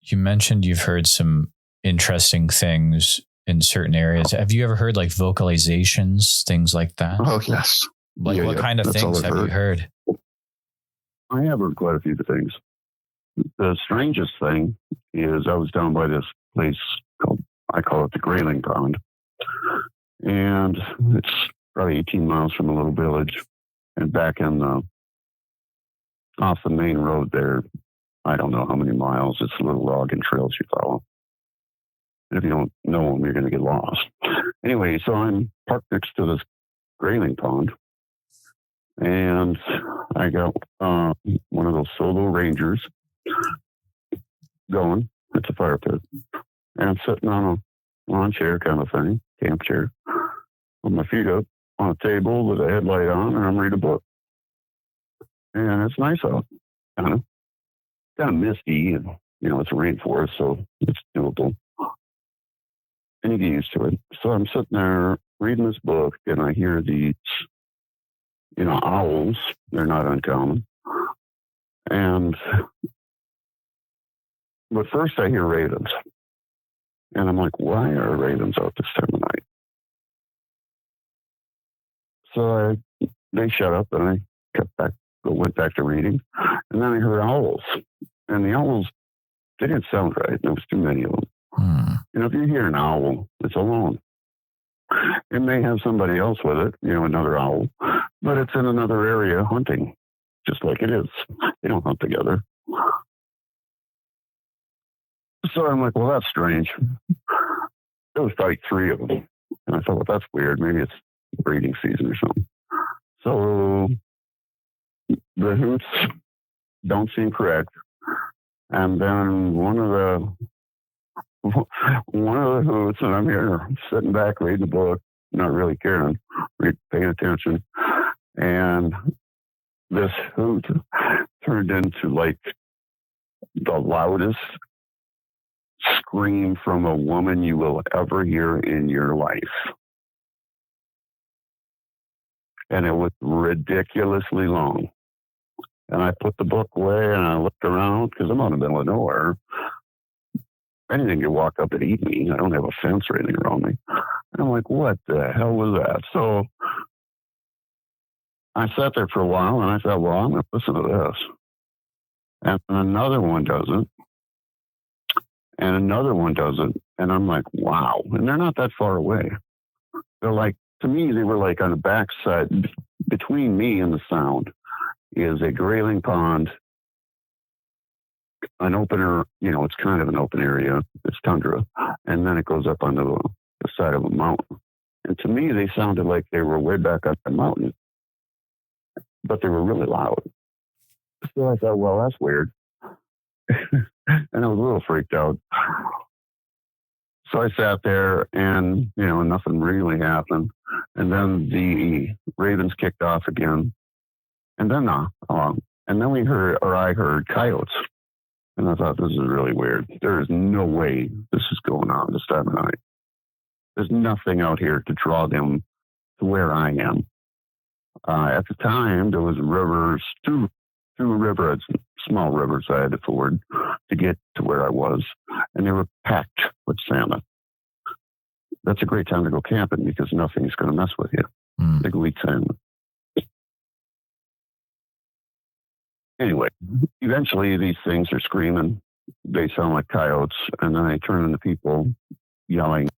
you mentioned you've heard some interesting things in certain areas. Have you ever heard like vocalizations, things like that? Oh, yes. Like what kind of things have you heard? I have heard quite a few things. The strangest thing is I was down by this place I call it the Grayling Pond. And it's probably 18 miles from a little village. And back off the main road there, I don't know how many miles. It's little logging trails you follow. And if you don't know them, you're going to get lost. Anyway, so I'm parked next to this Grayling Pond. And I got one of those solo rangers going. It's a fire pit. And I'm sitting on a lawn chair kind of thing, camp chair, with my feet up on a table with a headlight on, and I'm reading a book. And it's nice out, kind of misty, and it's a rainforest, so it's doable. And you get used to it. So I'm sitting there reading this book, and I hear these, owls. They're not uncommon. But first I hear ravens. And I'm like, why are ravens out this time of night? So they shut up, and I went back to reading. And then I heard owls. And the owls, they didn't sound right. There was too many of them. If you hear an owl, it's alone. It may have somebody else with it, another owl, but it's in another area hunting, just like it is. They don't hunt together. So I'm like, well, that's strange. There was probably 3 of them. And I thought, well, that's weird. Maybe it's breeding season or something. So the hoots don't seem correct. And then one of the hoots, and I'm here sitting back reading the book, not really caring, paying attention. And this hoot turned into like the loudest scream from a woman you will ever hear in your life. And it was ridiculously long. And I put the book away and I looked around because I'm out in the middle of nowhere. Anything could walk up and eat me. I don't have a fence or anything around me. And I'm like, what the hell was that? So I sat there for a while and I thought, well, I'm going to listen to this. And another one does it. And another one does it. And I'm like, wow. And they're not that far away. They're like, to me, they were like on the backside. Between me and the sound is a Grayling Pond, an opener, it's kind of an open area. It's tundra. And then it goes up onto the side of a mountain. And to me, they sounded like they were way back up the mountain, but they were really loud. So I thought, well, that's weird. And I was a little freaked out. So I sat there and, nothing really happened. And then the ravens kicked off again. And then I heard coyotes. And I thought, this is really weird. There is no way this is going on this time of night. There's nothing out here to draw them to where I am. At the time, there was rivers, two rivers, small rivers I had to ford to get to where I was. And they were packed with salmon. That's a great time to go camping because nothing's going to mess with you. They go eat salmon. Anyway, eventually these things are screaming. They sound like coyotes, and then they turn into people yelling.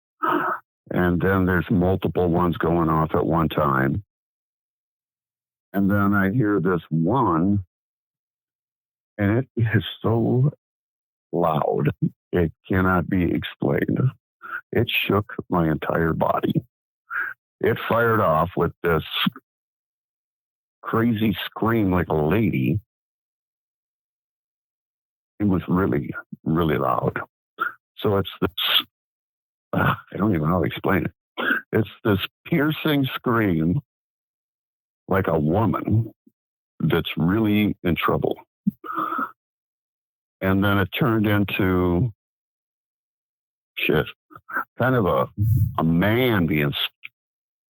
And then there's multiple ones going off at one time. And then I hear this one, and it is so loud, it cannot be explained. It shook my entire body. It fired off with this crazy scream like a lady. It was really, really loud. So it's this, I don't even know how to explain it. It's this piercing scream like a woman that's really in trouble. And then it turned into kind of a man being,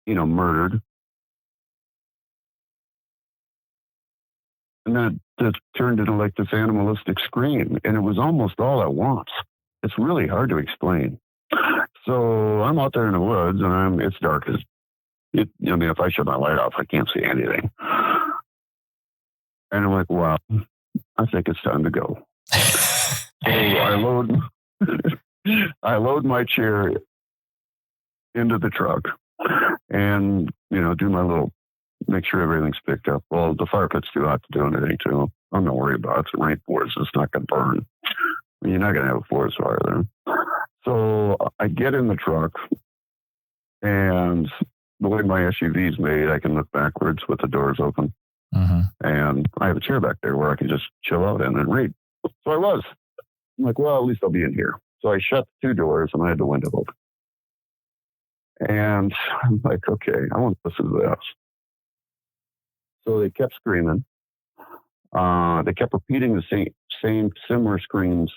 murdered. And then it turned into like this animalistic scream, and it was almost all at once. It's really hard to explain. So I'm out there in the woods, and it's dark as it. I mean, if I shut my light off, I can't see anything. And I'm like, wow, I think it's time to go. So I load my chair into the truck, and do my little, make sure everything's picked up. Well, the fire pit's too hot to do anything to. I'm not worried about it. It's a rainforest. It's not going to burn. You're not going to have a forest fire there. So I get in the truck, and the way my SUV is made, I can look backwards with the doors open. Mm-hmm. And I have a chair back there where I can just chill out in and read. So I was. I'm like, well, at least I'll be in here. So I shut the 2 doors, and I had the window open. And I'm like, okay, I want to listen to this. So they kept screaming. They kept repeating the same similar screams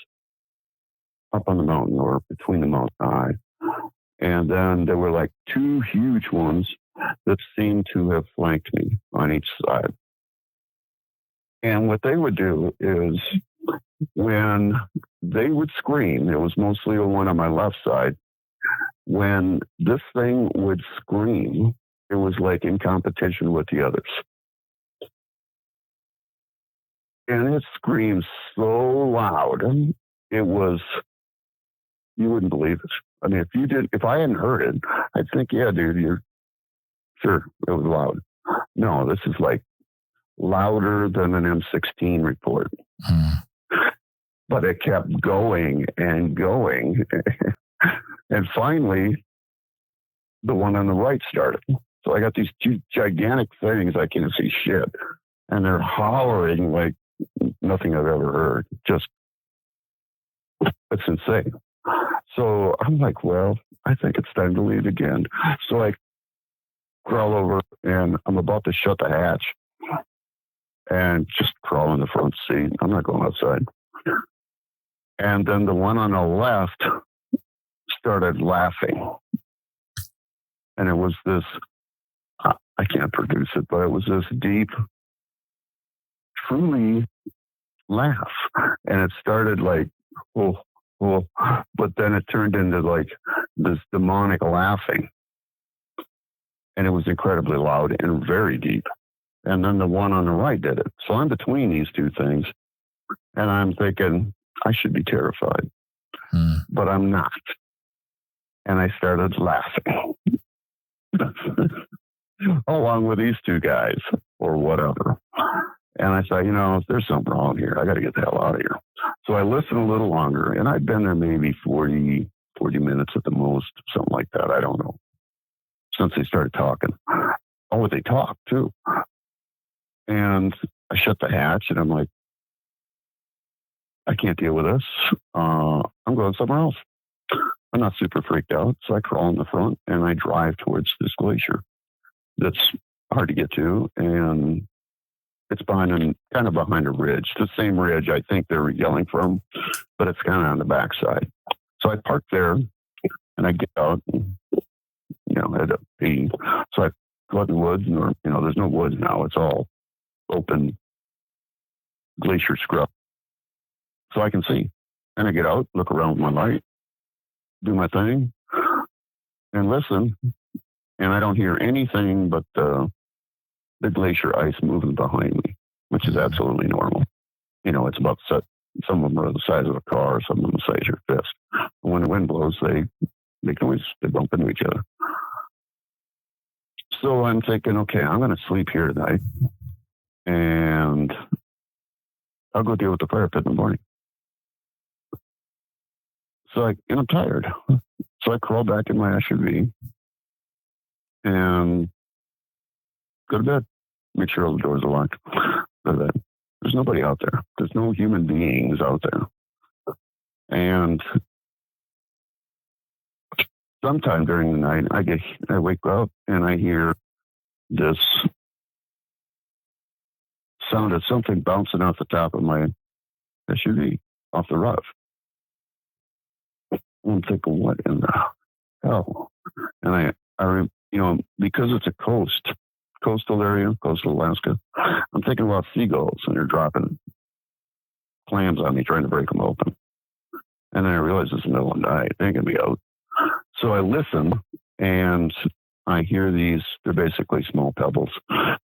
up on the mountain or between the mountain high. And then there were like 2 huge ones that seemed to have flanked me on each side. And what they would do is when they would scream, it was mostly the one on my left side. When this thing would scream, it was like in competition with the others. And it screamed so loud. It was, you wouldn't believe it. I mean, if I hadn't heard it, I'd think, yeah, dude, sure, it was loud. No, this is like louder than an M16 report. But it kept going and going. And finally, the one on the right started. So I got these 2 gigantic things. I can't see shit. And they're hollering like nothing I've ever heard. Just, it's insane. So I'm like, well, I think it's time to leave again. So I crawl over, and I'm about to shut the hatch and just crawl in the front seat. I'm not going outside. And then the one on the left started laughing. And it was this, I can't produce it, but it was this deep, truly laugh. And it started like, oh, but then it turned into like this demonic laughing. And it was incredibly loud and very deep. And then the one on the right did it. So I'm between these 2 things. And I'm thinking, I should be terrified. But I'm not. And I started laughing. Along with these 2 guys or whatever. And I thought, there's something wrong here. I got to get the hell out of here. So I listened a little longer, and I'd been there maybe 40 minutes at the most, something like that. I don't know. Since they started talking. Oh, they talked too. And I shut the hatch, and I'm like, I can't deal with this. I'm going somewhere else. I'm not super freaked out. So I crawl in the front, and I drive towards this glacier that's hard to get to. And it's kind of behind a ridge, the same ridge I think they were yelling from, but it's kind of on the backside. So I park there, and I get out, and, head up pee. So I go out in the woods, and there's no woods now. It's all open glacier scrub. So I can see. And I get out, look around with my light, do my thing, and listen. And I don't hear anything but the glacier ice moving behind me, which is absolutely normal. It's about set. Some of them are the size of a car, some of them the size of your fist. And when the wind blows, they make noise. They bump into each other. So I'm thinking, okay, I'm going to sleep here tonight, and I'll go deal with the fire pit in the morning. So I'm tired. So I crawl back in my SUV and go to bed. Make sure all the doors are locked. Go to bed. There's nobody out there. There's no human beings out there. And sometime during the night, I wake up and I hear this sound of something bouncing off the top of my SUV, off the roof. I'm thinking, what in the hell? And I because it's a coast, coastal area, coastal Alaska. I'm thinking about seagulls, and they're dropping clams on me, trying to break them open. And then I realize it's the middle of the night. They ain't going to be out. So I listen, and I hear these, they're basically small pebbles.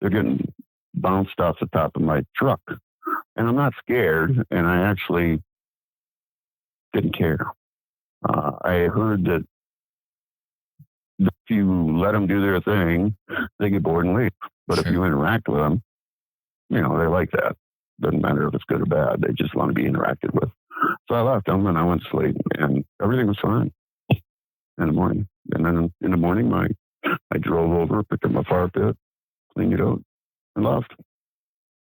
They're getting bounced off the top of my truck. And I'm not scared, and I actually didn't care. I heard that if you let them do their thing, they get bored and leave. But if you interact with them, they like that. Doesn't matter if it's good or bad. They just want to be interacted with. So I left them and I went to sleep, and everything was fine in the morning. And then in the morning, I drove over, picked up my fire pit, cleaned it out, and left.